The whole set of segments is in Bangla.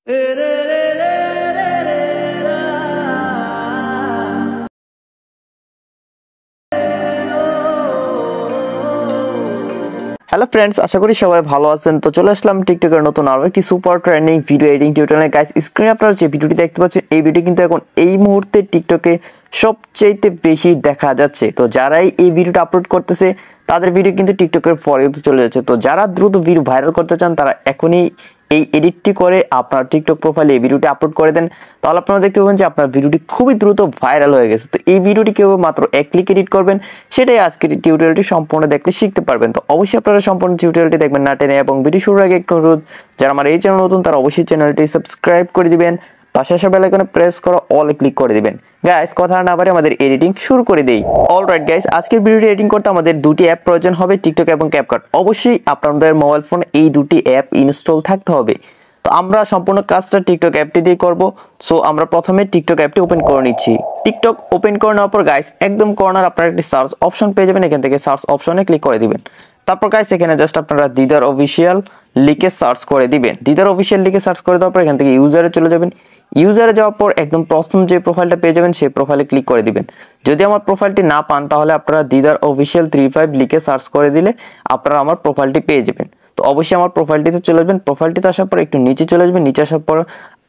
হ্যালো ফ্রেন্ডস, আশা করি সবাই ভালো আছেন। তো চলে আসলাম টিকটকের নতুন আরো একটি সুপার ট্রেন্ডিং ভিডিও এডিটিং টিউটোরিয়ালে। গাইস, স্ক্রিনে আপনারা যে ভিডিওটি দেখতে পাচ্ছেন, এই ভিডিও কিন্তু এখন এই মুহূর্তে টিকটকে সবচেয়ে বেশি দেখা যাচ্ছে। তো যারাই এই ভিডিওটা আপলোড করতেছে তাদের ভিডিও কিন্তু টিকটকের ফর ইউতে চলে যাচ্ছে। তো যারা দ্রুত ভিডিও ভাইরাল করতে চান তারা এখনই এই এডিটটি করে আপনার টিকটক প্রোফাইলে এই ভিডিওটি আপলোড করে দেন, তাহলে আপনারা দেখতে পাবেন যে আপনার ভিডিওটি খুবই দ্রুত ভাইরাল হয়ে গেছে। তো এই ভিডিওটি কেউ মাত্র এক ক্লিক এডিট করবেন, সেটাই আজকের টিউটোরিয়ালটি সম্পূর্ণ দেখলে শিখতে পারবেন। তো অবশ্যই আপনারা সম্পূর্ণ টিউটোরিয়ালটি দেখবেন না টেনে, এবং ভিডিও শুরুর আগে একটু অনুরোধ, যারা আমার এই চ্যানেল নতুন তারা অবশ্যই চ্যানেলটি সাবস্ক্রাইব করে দিবেন, পাশে আসা বেল আইকনে প্রেস করে অলে ক্লিক করে দিবেন। গাইস, কথা না বাড়িয়ে আমাদের এডিটিং শুরু করে দেই। অলরাইট গাইস, আজকের ভিডিওটি এডিটিং করতে আমাদের দুটি অ্যাপ প্রয়োজন হবে, টিকটক এবং ক্যাপকাট। অবশ্যই আপনাদের মোবাইল ফোনে এই দুটি অ্যাপ ইনস্টল থাকতে হবে। তো আমরা সম্পূর্ণ কাজটা টিকটক অ্যাপটি দিয়ে করব। সো আমরা প্রথমে টিকটক অ্যাপটি ওপেন করে নিচ্ছি। টিকটক ওপেন করে নেওয়ার পর গাইস, একদম কর্নার আপনারা একটি সার্চ অপশন পেয়ে যাবেন, এখান থেকে সার্চ অপশনে ক্লিক করে দিবেন। তারপর গাইস, এখানে জাস্ট আপনারা দিদার অফিসিয়াল লিখে সার্চ করে দিবেন। দিদার অফিসিয়াল লিখে সার্চ করে দেওয়ার পর এখান থেকে ইউজারে চলে যাবেন। ইউজারে যাওয়ার পর একদম প্রথম যে প্রোফাইলটা পেয়ে যাবেন সেই প্রোফাইলে ক্লিক করে দিবেন। যদি আমার প্রোফাইলটি না পান তাহলে আপনারা দিদার অফিসিয়াল 35 লিখে সার্চ করে দিলে আপনারা আমার প্রোফাইলটি পেয়ে যাবেন। তো অবশ্যই আমার প্রোফাইলটিতে চলে আসবেন। প্রোফাইলটিতে আসার পর একটু নিচে চলে আসবেন। নিচে আসার পর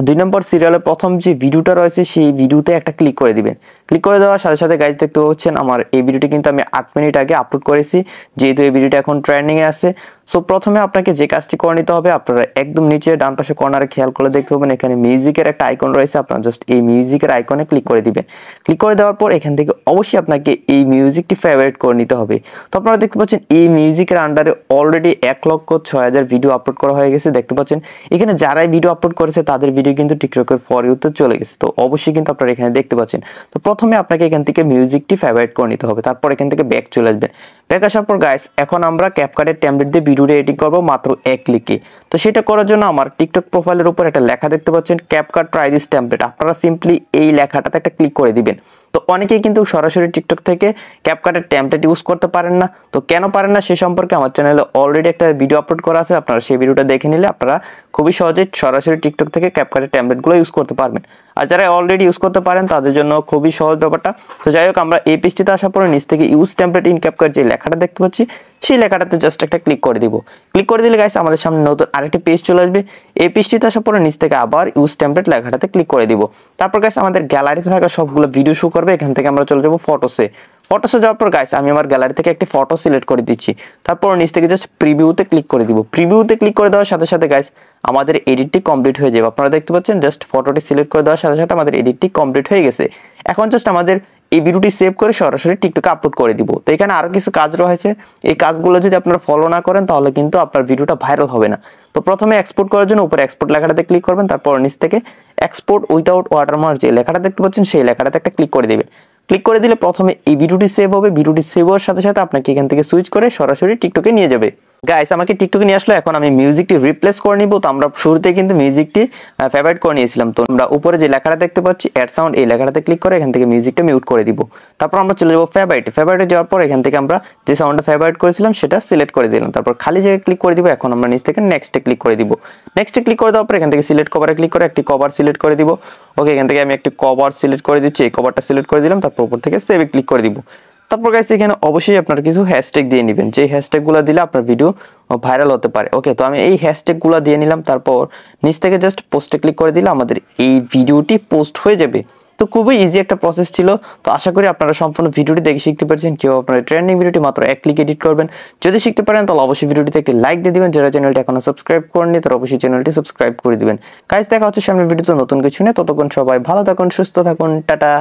2 নম্বর সিরিয়ালের প্রথম যে ভিডিওটা রয়েছে সেই ভিডিওতে একটা ক্লিক করে দিবেন। ক্লিক করে দেওয়ার সাথে সাথে গাইজ দেখতে পাচ্ছেন আমার এই ভিডিওটি কিন্তু আমি 8 মিনিট আগে আপলোড করেছি, যেহেতু এই ভিডিওটা এখন ট্রেন্ডিংয়ে আছে। সো প্রথমে আপনাকে যে কাজটি করে নিতে হবে, আপনারা একদম নিচে ডান পাশে কর্নারে খেয়াল করে দেখতে পাবেন এখানে মিউজিকের একটা আইকন রয়েছে, আপনারা জাস্ট এই মিউজিকের আইকনে ক্লিক করে দিবেন। ক্লিক করে দেওয়ার পর এখান থেকে অবশ্যই আপনাকে এই মিউজিকটি ফেভারিট করে নিতে হবে। তো আপনারা দেখতে পাচ্ছেন এই মিউজিকের আন্ডারে অলরেডি 1,06,000 ভিডিও আপলোড করা হয়ে গেছে। দেখতে পাচ্ছেন এখানে যারাই ভিডিও আপলোড করেছে তাদের ভিডিও কিন্তু টিকটকের ফর ইউতে চলে গেছে। তো অবশ্যই কিন্তু আপনারা এখানে দেখতে পাচ্ছেন। তো প্রথমে আপনাকে এখান থেকে মিউজিকটি ফেভারিট করে নিতে হবে, তারপর এখান থেকে ব্যাক চলে আসবেন। ব্যাক আসার পর গাইস, এখন আমরা ক্যাপকাটের টেমপ্লেট দিয়ে ভিডিওটি এডিট করব মাত্র এক ক্লিকে। তো সেটা করার জন্য আমার টিকটক প্রোফাইলের উপর একটা লেখা দেখতে পাচ্ছেন, ক্যাপকাট ট্রাই দিস টেমপ্লেট। আপনারা সিম্পলি এই লেখাটাতে একটা ক্লিক করে দিবেন। তো অনেকেই কিন্তু সরাসরি টিকটক থেকে ক্যাপকাটের টেমপ্লেট ইউজ করতে পারেন না। তো কেন পারেন না সে সম্পর্কে আমার চ্যানেলে অলরেডি একটা ভিডিও আপলোড করা আছে, আপনারা সেই ভিডিওটা দেখে নিলে আপনারা খুবই সহজে সরাসরি টিকটক থেকে ক্যাপকাটের টেমপ্লেটগুলো ইউজ করতে পারবেন। আর যারা অলরেডি ইউজ করতে পারেন তাদের জন্য খুবই সহজ ব্যাপারটা। তো যাই হোক, আমরা এই পেজটিতে আসার পরে নিচ থেকে ইউজ টেমপ্লেট ইন ক্যাপকাট যে লেখাটা দেখতে পাচ্ছি সেই লেখাটাতে জাস্ট একটা ক্লিক করে দিব। ক্লিক করে দিলে গাইস আমাদের সামনে নতুন আরেকটি পেজ চলে আসবে। এই পেজটিতে আসার পরে নিচ থেকে আবার ইউজ টেমপ্লেট লেখাটাতে ক্লিক করে দিব। তারপর গাইস আমাদের গ্যালারিতে থাকা সবগুলো ভিডিও শো করবে। এখান থেকে আমরা চলে যাব ফটোসে। ফটোসে যাওয়ার পর গাইস আমি আমার গ্যালারি থেকে একটি ফটো সিলেক্ট করে দিচ্ছি। তারপর নিচ থেকে জাস্ট প্রিভিউতে ক্লিক করে দিব। প্রিভিউতে ক্লিক করে দেওয়ার সাথে সাথে গাইস আমাদের এডিটটি কমপ্লিট হয়ে যাবে। আপনারা দেখতে পাচ্ছেন জাস্ট ফটোটি সিলেক্ট করে দেওয়ার সাথে সাথে আমাদের এডিটটি কমপ্লিট হয়ে গেছে। এখন জাস্ট আমাদের এই ভিডিওটি সেভ করে সরাসরি টিকটকে আপলোড করে দিব। তো এখানে আরো কিছু কাজ রয়েছে, এই কাজগুলো যদি আপনারা ফলো না করেন তাহলে কিন্তু আপনার ভিডিওটা ভাইরাল হবে না। তো প্রথমে এক্সপোর্ট করার জন্য উপরে এক্সপোর্ট লেখাটাতে ক্লিক করবেন, তারপর নিচ থেকে এক্সপোর্ট উইদাউট ওয়াটারমার্ক যে লেখাটা দেখতে পাচ্ছেন সেই লেখাটাতে একটা ক্লিক করে দিবেন। ক্লিক করে দিলে প্রথমে এই ভিডিওটি সেভ হবে। ভিডিওটি সেভ হওয়ার সাথে সাথে আপনাকে এখান থেকে সুইচ করে সরাসরি টিকটকে নিয়ে যাবে। গাইস, আমাকে টিকটকে নিয়ে আসলো, এখন আমি মিউজিকটি রিপ্লেস করে নিব। তো আমরা শুরুতে কিন্তু মিউজিকটি ফেভারিট করে নিয়েছিলাম। তো আমরা উপরে যে লেখাটা দেখতে পাচ্ছি অ্যাড সাউন্ড, এই লেখাটাতে ক্লিক করে এখান থেকে মিউজিকটা মিউট করে দিব। তারপর আমরা চলে যাবো ফেভারিটে যাওয়ার পর এখান থেকে আমরা যে সাউন্ডটা ফেভারিট করেছিলাম সেটা সিলেক্ট করে দিলাম। তারপর খালি জায়গায় ক্লিক করে দিব। এখন আমরা নিচ থেকে নেক্সটে ক্লিক করে দিব। নেক্সটে ক্লিক করে দেওয়ার পর এখান থেকে সিলেক্ট কভারে ক্লিক করে একটি কভার সিলেক্ট করে দিব। ওকে, এখান থেকে আমি একটি কভার সিলেক্ট করে দিচ্ছি, এই কভারটা সিলেক্ট করে দিলাম। তারপর উপর থেকে সেভে ক্লিক করে দিব। তারপর গাইস এখানে অবশ্যই আপনারা কিছু হ্যাশট্যাগ দিয়ে নেবেন, যে হ্যাশট্যাগুলো দিলে আপনার ভিডিও ভাইরাল হতে পারে। ওকে, তো আমি এই হ্যাশট্যাগুলো দিয়ে নিলাম। তারপর নিচ থেকে জাস্ট পোস্টে ক্লিক করে দিলে আমাদের এই ভিডিওটি পোস্ট হয়ে যাবে। তো খুবই ইজি একটা প্রসেস ছিল। তো আশা করি আপনারা সম্পূর্ণ ভিডিওটি দেখে শিখতে পারছেন কেউ আপনারা ট্রেন্ডিং ভিডিওটি মাত্র এক ক্লিক এডিট করবেন। যদি শিখতে পারেন তাহলে অবশ্যই ভিডিওটিতে একটি লাইক দিয়ে দিবেন। যারা চ্যানেলটি এখনো সাবস্ক্রাইব করেননি তারা অবশ্যই চ্যানেলটি সাবস্ক্রাইব করে দিবেন। গাইস, দেখা হচ্ছে সামনের ভিডিওতে নতুন কিছু নিয়ে। ততক্ষণ সবাই ভালো থাকুন, সুস্থ থাকুন, টাটা।